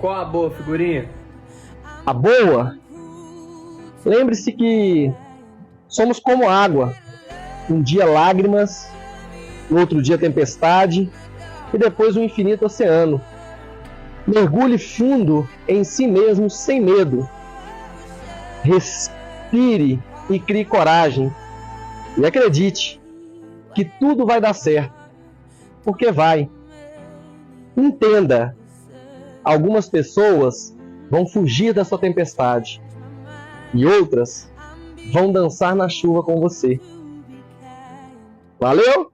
Qual a boa, figurinha? A boa? Lembre-se que somos como água. Um dia lágrimas, no outro dia tempestade e depois um infinito oceano. Mergulhe fundo em si mesmo sem medo. Respire e crie coragem. E acredite que tudo vai dar certo. Porque vai. Entenda. Algumas pessoas vão fugir da sua tempestade. E outras vão dançar na chuva com você. Valeu?